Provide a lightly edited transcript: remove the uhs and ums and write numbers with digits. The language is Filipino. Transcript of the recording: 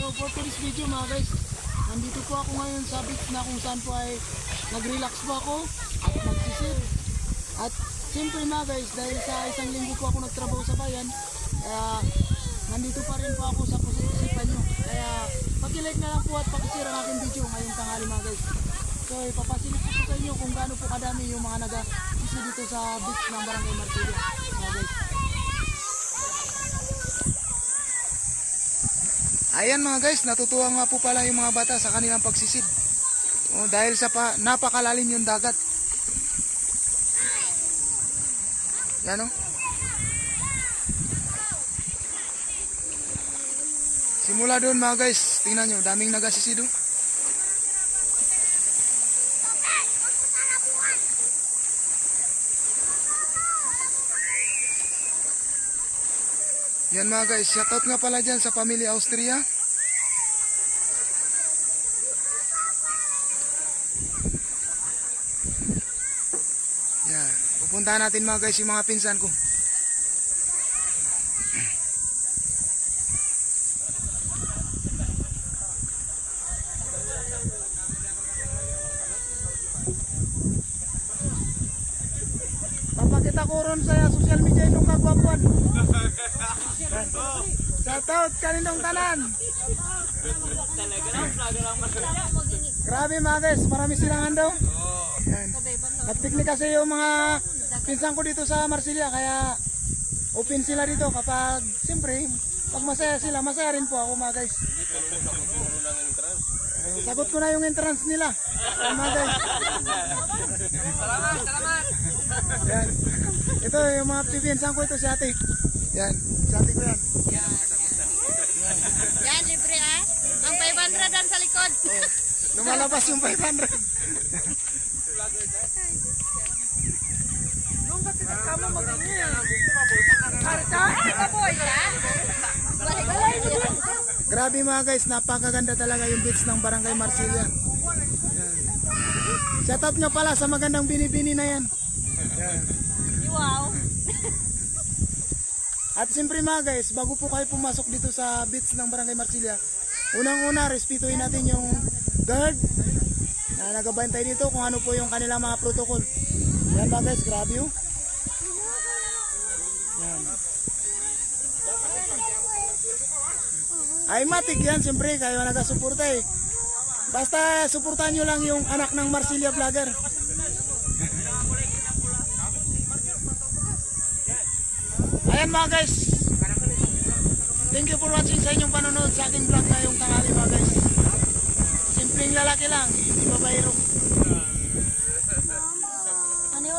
So for today's video mga guys, nandito po ako ngayon sa beach na kung saan po ay nag-relax po ako at nagsisid. At siyempre mga guys, dahil sa isang linggo po ako nagtrabaho sa bayan, kaya nandito pa rin po ako sa posisipan nyo. Kaya pag-like na lang po at pakishare ang aking video ngayong tanghali mga guys. So ipapasilip ko sa inyo kung gaano po kadami yung mga nag-isi dito sa beach ng Barangay Marsilia mga guys. Ayan mga guys, natutuwa nga po pala yung mga bata sa kanilang pagsisid. Dahil sa napakalalim yung dagat. Yan o. Simula doon mga guys, tingnan nyo, daming nagasisid o. Yan mga guys, shoutout nga pala dyan sa pamilya Austria. Yan, pupuntahan natin mga guys yung mga pinsan ko. Papakita ko ron sa social media itong kagwapuan. Shoutout kaninong tanan. Grabe mga guys, marami silang ando. Nagpiknik kasi yung mga pinsan ko dito sa Marsilia, kaya open sila dito kapag siyempre pag masaya sila, masaya rin po ako mga guys. Sagot ko na yung entrance nila mga guys. Salamat. Yan. Ito yung mga pinsan ko, ito si ate. Yan, si ate ko yan. Yan, libre ah. Ang 500 dan sa likod. Lumalabas yung 500. Nung ba't kama mag-ingi? Grabe mga guys, napakaganda talaga yung beach ng Barangay Marsilia. Shoutout nyo pala sa magandang binibini na yan. Wow. At siyempre mga guys, bago po kayo pumasok dito sa beach ng Barangay Marsilia, unang-una, respetuhin natin yung guard na nagabantay dito kung ano po yung kanilang mga protocol. Yan mga guys, grabe yun. Yan. Ay matik yan, siyempre kayo nagasuporta eh. Basta suportahan nyo lang yung anak ng Marsilia Vlogger. Ayan mga guys, thank you for watching sa inyong panonood sa aking vlog ngayong tanghali mga guys. Simpleng lalaki lang, hindi babaero.